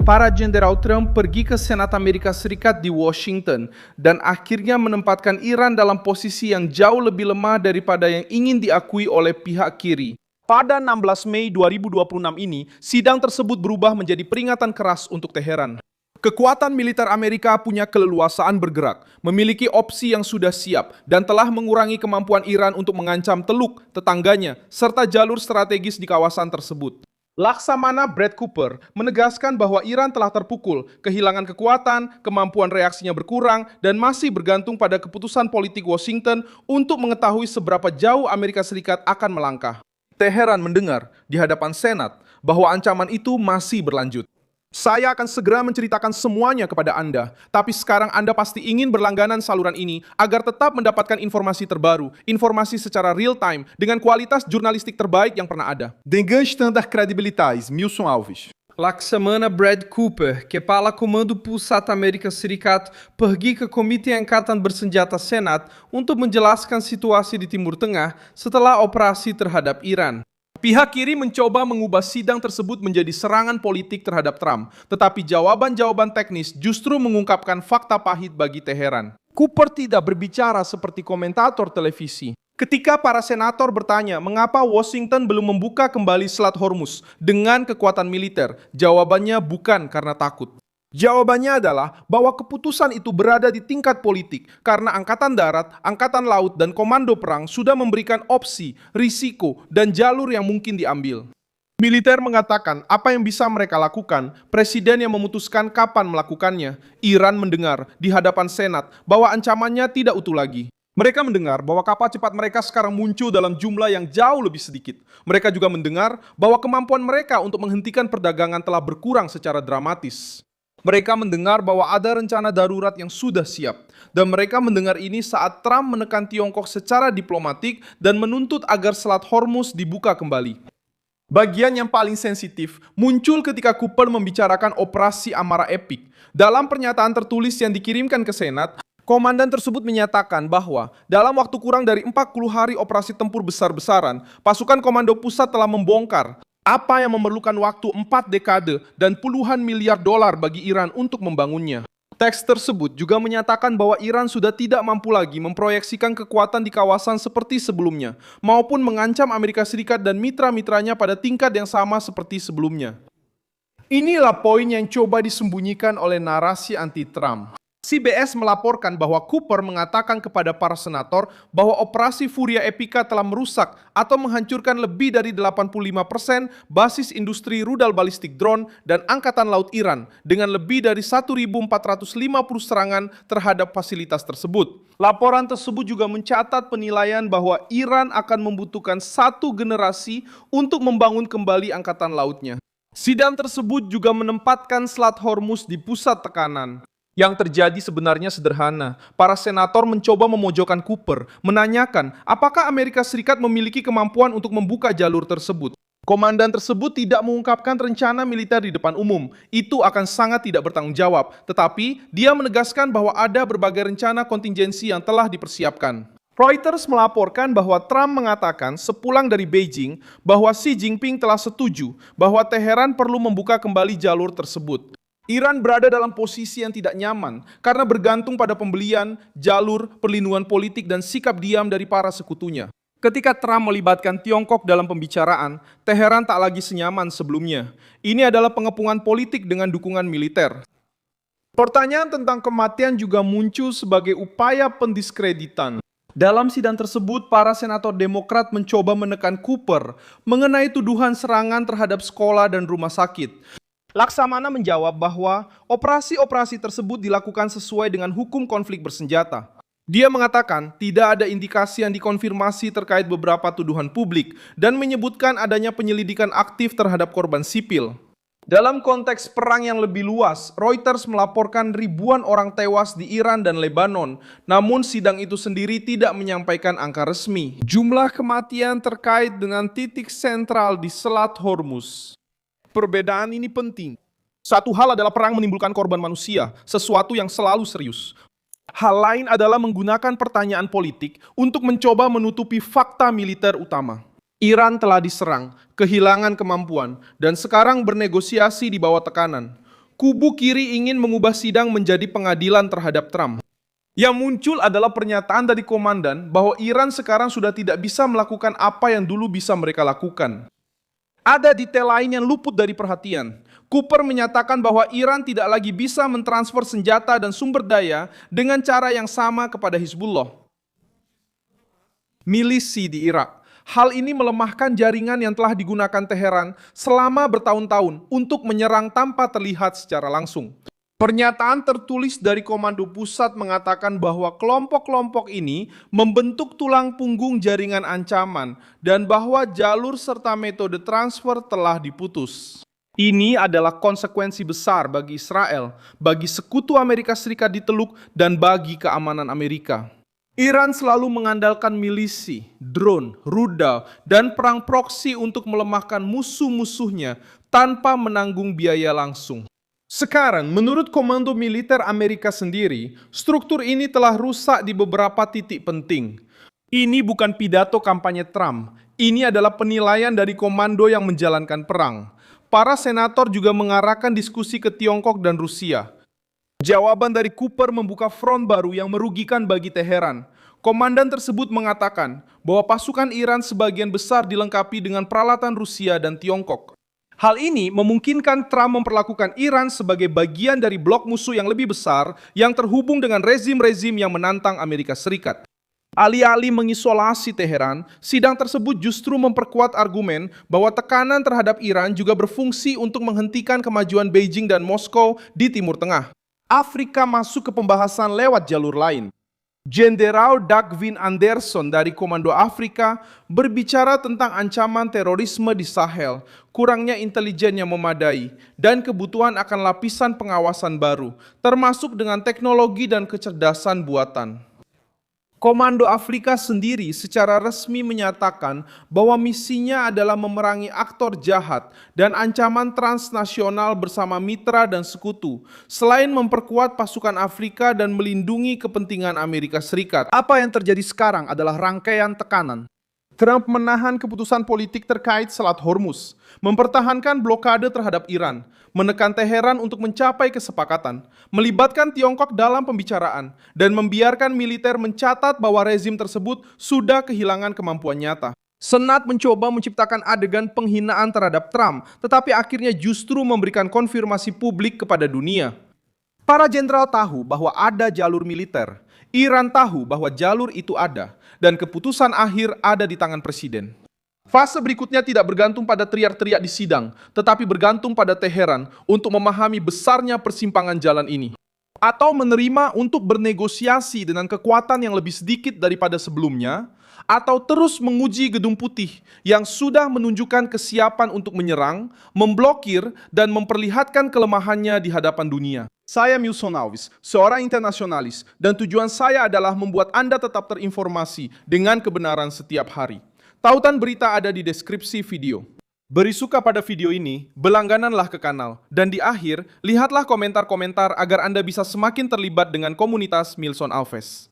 Para Jenderal Trump pergi ke Senat Amerika Serikat di Washington dan akhirnya menempatkan Iran dalam posisi yang jauh lebih lemah daripada yang ingin diakui oleh pihak kiri. Pada 16 Mei 2026 ini, sidang tersebut berubah menjadi peringatan keras untuk Teheran. Kekuatan militer Amerika punya keleluasaan bergerak, memiliki opsi yang sudah siap, dan telah mengurangi kemampuan Iran untuk mengancam Teluk, tetangganya, serta jalur strategis di kawasan tersebut. Laksamana Brad Cooper menegaskan bahwa Iran telah terpukul, kehilangan kekuatan, kemampuan reaksinya berkurang, dan masih bergantung pada keputusan politik Washington untuk mengetahui seberapa jauh Amerika Serikat akan melangkah. Teheran mendengar di hadapan Senat bahwa ancaman itu masih berlanjut. Saya akan segera menceritakan semuanya kepada Anda, tapi sekarang Anda pasti ingin berlangganan saluran ini agar tetap mendapatkan informasi terbaru, informasi secara real time, dengan kualitas jurnalistik terbaik yang pernah ada. Dengan standar kredibilitas, Milson Alves. Laksamana Brad Cooper, Kepala Komando Pusat Amerika Serikat, pergi ke Komite Angkatan Bersenjata Senat untuk menjelaskan situasi di Timur Tengah setelah operasi terhadap Iran. Pihak kiri mencoba mengubah sidang tersebut menjadi serangan politik terhadap Trump, tetapi jawaban-jawaban teknis justru mengungkapkan fakta pahit bagi Teheran. Cooper tidak berbicara seperti komentator televisi. Ketika para senator bertanya mengapa Washington belum membuka kembali Selat Hormuz dengan kekuatan militer, jawabannya bukan karena takut. Jawabannya adalah bahwa keputusan itu berada di tingkat politik karena Angkatan Darat, Angkatan Laut, dan Komando Perang sudah memberikan opsi, risiko, dan jalur yang mungkin diambil. Militer mengatakan apa yang bisa mereka lakukan, presiden yang memutuskan kapan melakukannya. Iran mendengar di hadapan Senat bahwa ancamannya tidak utuh lagi. Mereka mendengar bahwa kapal cepat mereka sekarang muncul dalam jumlah yang jauh lebih sedikit. Mereka juga mendengar bahwa kemampuan mereka untuk menghentikan perdagangan telah berkurang secara dramatis. Mereka mendengar bahwa ada rencana darurat yang sudah siap. Dan mereka mendengar ini saat Trump menekan Tiongkok secara diplomatik dan menuntut agar Selat Hormuz dibuka kembali. Bagian yang paling sensitif muncul ketika Cooper membicarakan operasi Amara Epic. Dalam pernyataan tertulis yang dikirimkan ke Senat, komandan tersebut menyatakan bahwa dalam waktu kurang dari 40 hari operasi tempur besar-besaran, pasukan komando pusat telah membongkar apa yang memerlukan waktu 4 dekade dan puluhan miliar dolar bagi Iran untuk membangunnya. Teks tersebut juga menyatakan bahwa Iran sudah tidak mampu lagi memproyeksikan kekuatan di kawasan seperti sebelumnya, maupun mengancam Amerika Serikat dan mitra-mitranya pada tingkat yang sama seperti sebelumnya. Inilah poin yang coba disembunyikan oleh narasi anti-Trump. CBS melaporkan bahwa Cooper mengatakan kepada para senator bahwa operasi Furia Epica telah merusak atau menghancurkan lebih dari 85% basis industri rudal balistik drone dan Angkatan Laut Iran dengan lebih dari 1.450 serangan terhadap fasilitas tersebut. Laporan tersebut juga mencatat penilaian bahwa Iran akan membutuhkan satu generasi untuk membangun kembali angkatan lautnya. Sidang tersebut juga menempatkan Selat Hormuz di pusat tekanan. Yang terjadi sebenarnya sederhana. Para senator mencoba memojokkan Cooper, menanyakan apakah Amerika Serikat memiliki kemampuan untuk membuka jalur tersebut. Komandan tersebut tidak mengungkapkan rencana militer di depan umum. Itu akan sangat tidak bertanggung jawab. Tetapi dia menegaskan bahwa ada berbagai rencana kontingensi yang telah dipersiapkan. Reuters melaporkan bahwa Trump mengatakan sepulang dari Beijing bahwa Xi Jinping telah setuju bahwa Teheran perlu membuka kembali jalur tersebut. Iran berada dalam posisi yang tidak nyaman karena bergantung pada pembelian, jalur, perlindungan politik, dan sikap diam dari para sekutunya. Ketika Trump melibatkan Tiongkok dalam pembicaraan, Teheran tak lagi senyaman sebelumnya. Ini adalah pengepungan politik dengan dukungan militer. Pertanyaan tentang kematian juga muncul sebagai upaya pendiskreditan. Dalam sidang tersebut, para senator Demokrat mencoba menekan Cooper mengenai tuduhan serangan terhadap sekolah dan rumah sakit. Laksamana menjawab bahwa operasi-operasi tersebut dilakukan sesuai dengan hukum konflik bersenjata. Dia mengatakan tidak ada indikasi yang dikonfirmasi terkait beberapa tuduhan publik dan menyebutkan adanya penyelidikan aktif terhadap korban sipil. Dalam konteks perang yang lebih luas, Reuters melaporkan ribuan orang tewas di Iran dan Lebanon, namun sidang itu sendiri tidak menyampaikan angka resmi. Jumlah kematian terkait dengan titik sentral di Selat Hormuz. Perbedaan ini penting. Satu hal adalah perang menimbulkan korban manusia, sesuatu yang selalu serius. Hal lain adalah menggunakan pertanyaan politik untuk mencoba menutupi fakta militer utama. Iran telah diserang, kehilangan kemampuan, dan sekarang bernegosiasi di bawah tekanan. Kubu kiri ingin mengubah sidang menjadi pengadilan terhadap Trump. Yang muncul adalah pernyataan dari komandan bahwa Iran sekarang sudah tidak bisa melakukan apa yang dulu bisa mereka lakukan. Ada detail lain yang luput dari perhatian. Cooper menyatakan bahwa Iran tidak lagi bisa mentransfer senjata dan sumber daya dengan cara yang sama kepada Hizbullah, milisi di Irak. Hal ini melemahkan jaringan yang telah digunakan Teheran selama bertahun-tahun untuk menyerang tanpa terlihat secara langsung. Pernyataan tertulis dari Komando Pusat mengatakan bahwa kelompok-kelompok ini membentuk tulang punggung jaringan ancaman dan bahwa jalur serta metode transfer telah diputus. Ini adalah konsekuensi besar bagi Israel, bagi sekutu Amerika Serikat di Teluk, dan bagi keamanan Amerika. Iran selalu mengandalkan milisi, drone, rudal, dan perang proksi untuk melemahkan musuh-musuhnya tanpa menanggung biaya langsung. Sekarang, menurut Komando Militer Amerika sendiri, struktur ini telah rusak di beberapa titik penting. Ini bukan pidato kampanye Trump, ini adalah penilaian dari komando yang menjalankan perang. Para senator juga mengarahkan diskusi ke Tiongkok dan Rusia. Jawaban dari Cooper membuka front baru yang merugikan bagi Teheran. Komandan tersebut mengatakan bahwa pasukan Iran sebagian besar dilengkapi dengan peralatan Rusia dan Tiongkok. Hal ini memungkinkan Trump memperlakukan Iran sebagai bagian dari blok musuh yang lebih besar yang terhubung dengan rezim-rezim yang menantang Amerika Serikat. Alih-alih mengisolasi Teheran, sidang tersebut justru memperkuat argumen bahwa tekanan terhadap Iran juga berfungsi untuk menghentikan kemajuan Beijing dan Moskow di Timur Tengah. Afrika masuk ke pembahasan lewat jalur lain. Jenderal Dagvin Anderson dari Komando Afrika berbicara tentang ancaman terorisme di Sahel, kurangnya intelijen yang memadai, dan kebutuhan akan lapisan pengawasan baru, termasuk dengan teknologi dan kecerdasan buatan. Komando Afrika sendiri secara resmi menyatakan bahwa misinya adalah memerangi aktor jahat dan ancaman transnasional bersama mitra dan sekutu, selain memperkuat pasukan Afrika dan melindungi kepentingan Amerika Serikat. Apa yang terjadi sekarang adalah rangkaian tekanan. Trump menahan keputusan politik terkait Selat Hormuz, mempertahankan blokade terhadap Iran, menekan Teheran untuk mencapai kesepakatan, melibatkan Tiongkok dalam pembicaraan, dan membiarkan militer mencatat bahwa rezim tersebut sudah kehilangan kemampuan nyata. Senat mencoba menciptakan adegan penghinaan terhadap Trump, tetapi akhirnya justru memberikan konfirmasi publik kepada dunia. Para jenderal tahu bahwa ada jalur militer, Iran tahu bahwa jalur itu ada, dan keputusan akhir ada di tangan presiden. Fase berikutnya tidak bergantung pada teriak-teriak di sidang, tetapi bergantung pada Teheran untuk memahami besarnya persimpangan jalan ini. Atau menerima untuk bernegosiasi dengan kekuatan yang lebih sedikit daripada sebelumnya, atau terus menguji Gedung Putih yang sudah menunjukkan kesiapan untuk menyerang, memblokir, dan memperlihatkan kelemahannya di hadapan dunia. Saya Milson Alves, seorang internasionalis, dan tujuan saya adalah membuat Anda tetap terinformasi dengan kebenaran setiap hari. Tautan berita ada di deskripsi video. Beri suka pada video ini, berlanggananlah ke kanal, dan di akhir, lihatlah komentar-komentar agar Anda bisa semakin terlibat dengan komunitas Milson Alves.